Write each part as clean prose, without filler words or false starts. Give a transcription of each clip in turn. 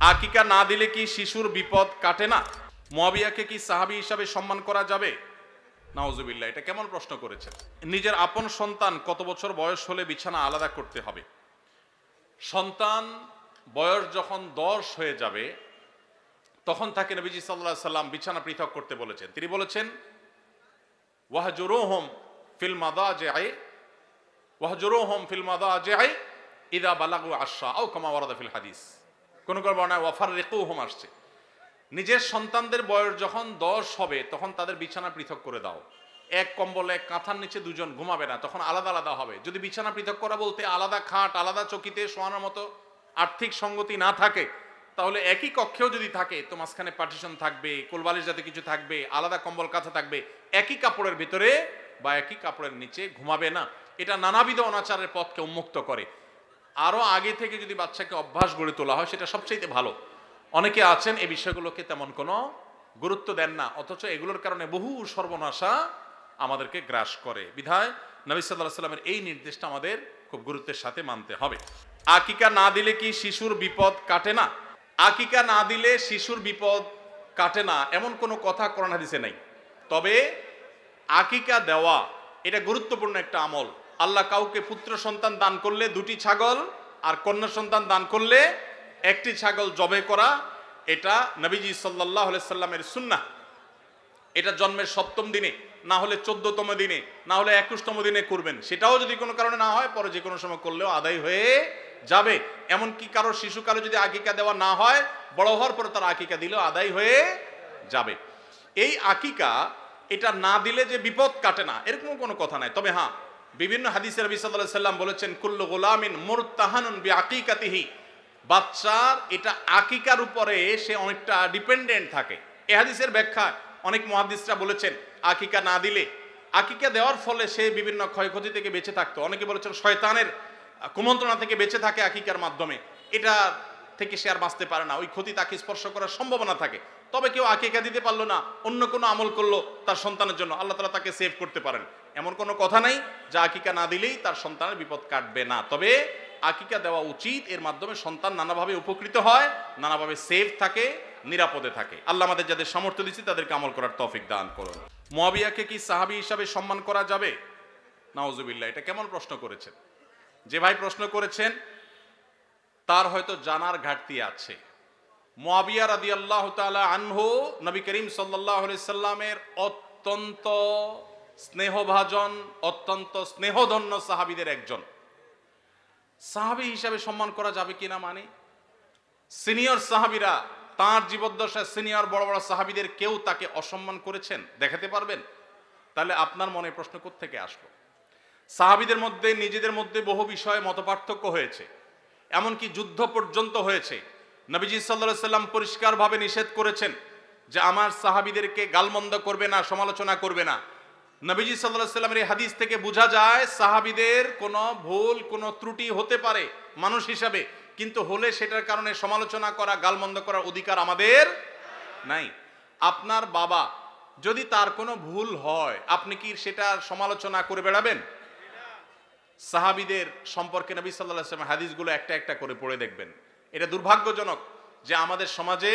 আকিকা না দিলে কি শিশুর বিপদ কাটে না? মুয়াবিয়াকে কি সাহাবী হিসাবে সম্মান করা যাবে? নাউজুবিল্লাহ, এটা কেমন প্রশ্ন করেছেন। নিজের আপন সন্তান কত বছর বয়স হলে বিছানা আলাদা করতে হবে? সন্তান বয়স যখন 10 হয়ে যাবে তখন তাকে নবীজি সাল্লাল্লাহু আলাইহি সাল্লাম বিছানা পৃথক করতে বলেছেন। তিনি বলেছেন ওয়াহজুরুহুম ফিল মাদাজি'i ওয়াহজুরুহুম ফিল মাদাজি'i ইযা বালাগু আশরা আও কামা ওয়ারাদা ফিল হাদিস। কোন কোন বর্ণনায় ওয়াফাররিকুহুম আসছে। নিজের সন্তানদের বয়স যখন 10 হবে তখন তাদের বিছানা পৃথক করে দাও। এক কম্বলে এক কাঁথার নিচে দুজন ঘুমাবে না, তখন আলাদা আলাদা হবে। যদি বিছানা পৃথক করা বলতে আলাদা খাট আলাদা চকিতে শোয়ানোর মতো আর্থিক সঙ্গতি না থাকে, তাহলে একই কক্ষেও যদি থাকে তো মাঝখানে পার্টিশন থাকবে, কোলবালিশ যাতে কিছু থাকবে, আলাদা কম্বল কাঁথা থাকবে, একই কাপড়ের ভিতরে বা একই কাপড়ের নিচে ঘুমাবে না। এটা নানাবিধ অনাচারের পথকে উন্মুক্ত করে। আরো আগে থেকে যদি বাচ্চাকে অভ্যাস গড়ে তোলা হয় সেটা সবচেয়ে ভালো। অনেকে আছেন এই বিষয়গুলোকে তেমন কোনো গুরুত্ব দেন না, অথচ এগুলোর কারণে বহু সর্বনাশা আমাদেরকে গ্রাস করে। বিধায় নবী সাল্লাল্লাহু আলাইহি সাল্লামের এই নির্দেশটা আমাদের খুব গুরুত্বের সাথে মানতে হবে। আকিকা না দিলে কি শিশুর বিপদ কাটে না? আকিকা না দিলে শিশুর বিপদ কাটে না এমন কোনো কথা কোরআন হাদিসে নাই। তবে আকিকা দেওয়া এটা গুরুত্বপূর্ণ একটা আমল। আল্লাহ কাউকে পুত্র সন্তান দান করলে 2টি ছাগল, আর কন্যা সন্তান দান করলে 1টি ছাগল জবে করা, এটা নবীজি সাল্লাল্লাহু আলাইহি সাল্লামের সুন্নাহ। এটা জন্মের 7ম দিনে, না হলে 14তম দিনে, না হলে 21তম দিনে করবেন। সেটাও যদি কোনো কারণে না হয় পরে যে কোনো সময় করলেও আদায় হয়ে যাবে। এমনকি কারো শিশুকালে যদি আকিকা দেওয়া না হয়, বড় হওয়ার পরে তার আকিকা দিলেও আদায় হয়ে যাবে। এই আকিকা এটা না দিলে যে বিপদ কাটে না এরকম কোনো কথা নাই। তবে হ্যাঁ, বিভিন্ন হাদিসে নবী সাল্লাল্লাহু আলাইহি সাল্লাম বলেছেন কুল্লু গুলামিন মুরতাহানুন বিআকিকাতিহি, বাচ্চার এটা আকিকার উপরে সে অনেকটা ডিপেন্ডেন্ট থাকে। এই হাদিসের ব্যাখ্যা অনেক মুহাদ্দিসরা বলেছেন আকিকা না দিলে, আকিকা দেওয়ার ফলে সে বিভিন্ন ক্ষয়ক্ষতি থেকে বেঁচে থাকতো। অনেকে বলেছেন শয়তানের কুমন্ত্রণা থেকে বেঁচে থাকে আকিকার মাধ্যমে, এটা থেকে সে আর বাঁচতে পারে না, ওই ক্ষতি তাকে স্পর্শ করার সম্ভাবনা থাকে। তবে কেউ আকিকা দিতে পারলো না, অন্য কোনো আমল করলো তার সন্তানের জন্য, আল্লাহ তাআলা তাকে সেভ করতে পারেন। এমন কোনো কথা নাই যে আকিকা না দিলেই তার সন্তানের বিপদ কাটবে না। তবে আকিকা দেওয়া উচিত, এর মাধ্যমে সন্তান নানাভাবে উপকৃত হয়, নানাভাবে সেভ থাকে, নিরাপদে থাকে। আল্লাহ আমাদের যাদের সামর্থ্য দিচ্ছে তাদেরকে আমল করার তৌফিক দান করুন। মুয়াবিয়াকে কি সাহাবী হিসাবে সম্মান করা যাবে? নাউজুবিল্লাহ, এটা কেমন প্রশ্ন করেছেন। যে ভাই প্রশ্ন করেছেন তার হয়তো জানার ঘাটতি আছে। মুয়াবিয়া রাদিয়াল্লাহু তাআলা আনহু নবী করিম সাল্লাল্লাহু আলাইহি সাল্লামের অত্যন্ত স্নেহভাজন, অত্যন্ত স্নেহধন্য সাহাবীদের একজন। সাহাবী হিসাবে সম্মান করা যাবে কিনা মানে সিনিয়র সাহাবীরা তার জীবদ্দশায় সিনিয়র বড় বড় সাহাবীদের কেউ তাকে অসম্মান করেছেন দেখাতে পারবেন? তাহলে আপনার মনে প্রশ্ন কোত্থেকে আসলো? সাহাবীদের মধ্যে নিজেদের মধ্যে বহু বিষয়ে মতপার্থক্য হয়েছে, এমনকি যুদ্ধ পর্যন্ত হয়েছে। নবীজি সাল্লাল্লাহু আলাইহি সাল্লাম পরিষ্কারভাবে নিষেধ করেছেন যে আমার সাহাবীদেরকে গালমন্দ করবে না, সমালোচনা করবে না। নবীজি সাল্লাল্লাহু আলাইহি সাল্লামের এই হাদিস থেকে বোঝা যায় সাহাবীদের কোনো ভুল, কোনো ত্রুটি হতে পারে মানুষ হিসাবে, কিন্তু হলে সেটার কারণে সমালোচনা করা, গালমন্দ করার অধিকার আমাদের নাই। আপনার বাবা যদি তার কোনো ভুল হয় আপনি কি সেটার সমালোচনা করে বেড়াবেন? সাহাবীদের সম্পর্কে নবী সাল্লাল্লাহু আলাইহি ওয়াসাল্লাম হাদিসগুলো একটা একটা করে পড়ে দেখবেন। এটা দুর্ভাগ্যজনক যে আমাদের সমাজে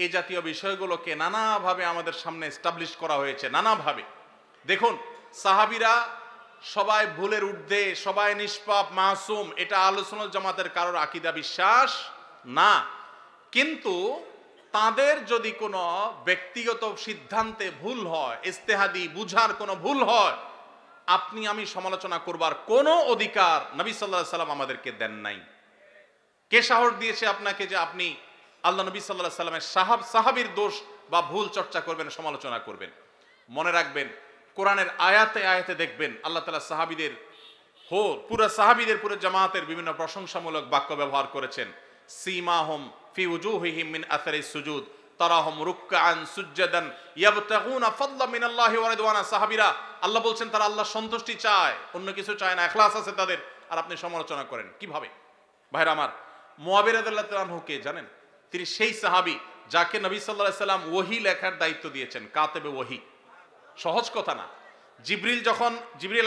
এই জাতীয় বিষয়গুলোকে নানাভাবে আমাদের সামনে এস্টাবলিশ করা হয়েছে, নানাভাবে। দেখুন, সাহাবীরা সবাই ভুলের ঊর্ধ্বে, সবাই নিষ্পাপ, মাসুম, এটা আহলে সুন্নাত জামাতের কারোর আকীদা বিশ্বাস না। কিন্তু তাদের যদি কোনো ব্যক্তিগত সিদ্ধান্তে ভুল হয়, ইজতিহাদি বুঝার কোনো ভুল হয়, আপনি আমি সমালোচনা করবার কোনো অধিকার নবী সাল্লাল্লাহু আলাইহি সাল্লাম আমাদেরকে দেন নাই। কে সাহস দিয়েছে আপনাকে যে আপনি আল্লাহ নবী সাল্লাল্লাহু আলাইহি সাল্লামের সাহাবীর দোষ বা ভুল চর্চা করবেন, সমালোচনা করবেন? মনে রাখবেন, কোরআনের আয়াতে আয়াতে দেখবেন আল্লাহ তাআলা সাহাবীদের পুরো সাহাবীদের, পুরো জামাতের বিভিন্ন প্রশংসামূলক বাক্য ব্যবহার করেছেন। সীমাহুম ফি উজুহিহিম মিন আসারিস সুজুদ তারাহুম রুকআন সুজদান ইয়াবতাগুনা ফাদলা মিনাল্লাহি ওয়া রিদওয়ানা। সাহাবীরা আল্লাহ বলছেন তারা আল্লাহর সন্তুষ্টি চায়, অন্য কিছু চায় না, ইখলাস আছে তাদের, আর আপনি সমালোচনা করেন কিভাবে? ভাইরা আমার, মুয়াবিয়া রাদিয়াল্লাহু তাআলা আনহু কে জানেন? তিনি সেই সাহাবী যাকে নবী সাল্লাল্লাহু আলাইহি সাল্লাম ওহী লেখার দায়িত্ব দিয়েছেন, কাতেবে ওহী। সহজ কথা না। জিবরিল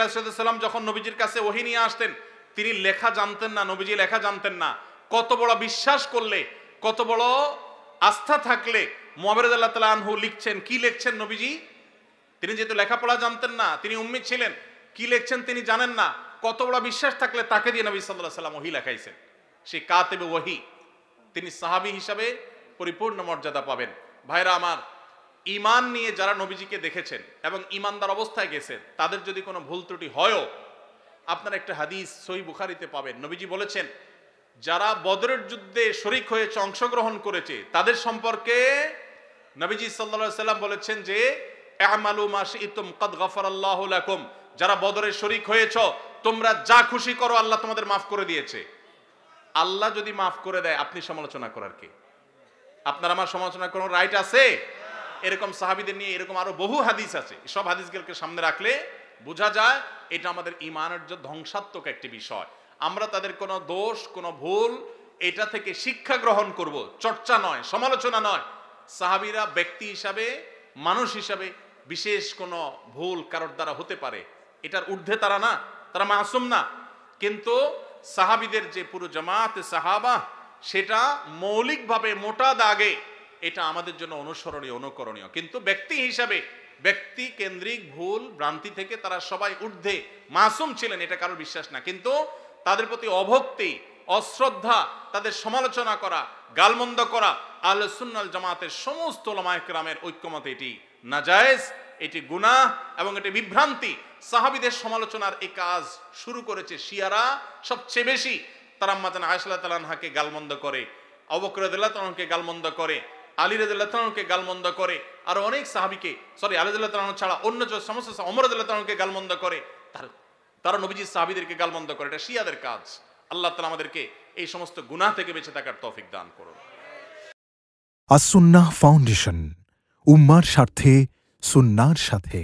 আলাইহিস সালাম যখন নবীজির কাছে ওহী নিয়ে আসতেন, তিনি লেখা জানতেন না, নবীজি লেখা জানতেন না। কত বড় বিশ্বাস করলে, কত বড় আস্থা থাকলে মুআবিয়া রাদিয়াল্লাহু তাআলা আনহু লিখছেন, কি লিখছেন নবীজি? তিনি যেহেতু লেখাপড়া জানতেন না, তিনি উম্মি ছিলেন, কি লিখছেন তিনি জানেন না, কত বড় বিশ্বাস থাকলে তাকে দিয়ে নবী সাল্লাল্লাহু আলাইহি ওয়াসাল্লাম ওহী লেখাইছেন। সেই কাতিবে ওহী, তিনি সাহাবী হিসাবে পরিপূর্ণ মর্যাদা পাবেন। ভাইরা আমার, ঈমান নিয়ে যারা নবীজিকে দেখেছেন এবং ঈমানদার অবস্থায় গেছেন, তাদের যদি কোনো ভুল ত্রুটি হয়ও, আপনারা একটা হাদিস সহিহ বুখারীতে পাবেন, নবীজি বলেছেন যারা বদরের যুদ্ধে শরীক হয়েছে, অংশগ্রহণ করেছে, তাদের সম্পর্কে নবীজি সাল্লাল্লাহু আলাইহি ওয়াসাল্লাম বলেছেন যে আমালু মা শি'তুম কাদ গাফারাল্লাহু লাকুম, যারা বদরে শরীক হয়েছ তোমরা যা খুশি করো, আল্লাহ তোমাদের মাফ করে দিয়েছে। আল্লাহ যদি মাফ করে দেয়, আপনি সমালোচনা করার কি? আপনার আমার সমালোচনা কোনো রাইট আছে? এরকম সাহাবীদের নিয়ে এরকম আরো বহু হাদিস আছে। সব হাদিসগুলোকে সামনে রাখলে বোঝা যায় এটা আমাদের ঈমানের যে ধ্বংসাত্মক একটি বিষয়। আমরা তাদের কোনো দোষ, কোনো ভুল, এটা থেকে শিক্ষা গ্রহণ করব, চর্চা নয়, সমালোচনা নয়। সাহাবীরা ব্যক্তি হিসাবে, মানুষ হিসাবে বিশেষ কোনো ভুল কারোর দ্বারা হতে পারে, এটার ঊর্ধ্বে তারা না, তারা মাসুম না। কিন্তু সাহাবীদের যে পুরো জামাতে সাহাবা, সেটা মৌলিকভাবে মোটা দাগে এটা আমাদের জন্য অনুসরণীয়, অনুকরণীয়। কিন্তু ব্যক্তি হিসাবে ব্যক্তি কেন্দ্রিক ভুল ভ্রান্তি থেকে তারা সবাই ঊর্ধ্বে মাসুম ছিলেন, এটা কারোর বিশ্বাস না। কিন্তু তাদের প্রতি অভক্তি, অশ্রদ্ধা, তাদের সমালোচনা করা, গালমন্দ করা আহলে সুন্নাহ ওয়াল জামাতের সমস্ত উলামায়ে কেরামের ঐক্যমত এটি নাজায়েজ, এটি গুনাহ এবং এটি বিভ্রান্তি। সাহাবীদের সমালোচনার এই কাজ শুরু করেছে শিয়ারা সবচেয়ে বেশি। তারা আম্মা জান আয়েশা রাদিয়াল্লাহু তাআলা আনহাকে গালমন্দ করে, আবু বকর রাদিয়াল্লাহু তাআলা আনহুকে গালমন্দ করে, আলী রাদিয়াল্লাহু তাআলা আনহুকে গালমন্দ করে, আর অনেক সাহাবীকে, সরি আলী রাদিয়াল্লাহু তাআলা আনহু ছাড়া অন্য যে সমস্ত ওমর রাদিয়াল্লাহু তাআলা আনহুকে গালমন্দ করে, তারা নবীজির সাহাবীদেরকে গালমন্দ করে। এটা শিয়াদের কাজ। আল্লাহ তাআলা আমাদেরকে এই সমস্ত গুনাহ থেকে বেঁচে থাকার তৌফিক দান করুন। আস-সুন্নাহ ফাউন্ডেশন, উম্মার স্বার্থে সুন্নাহর সাথে।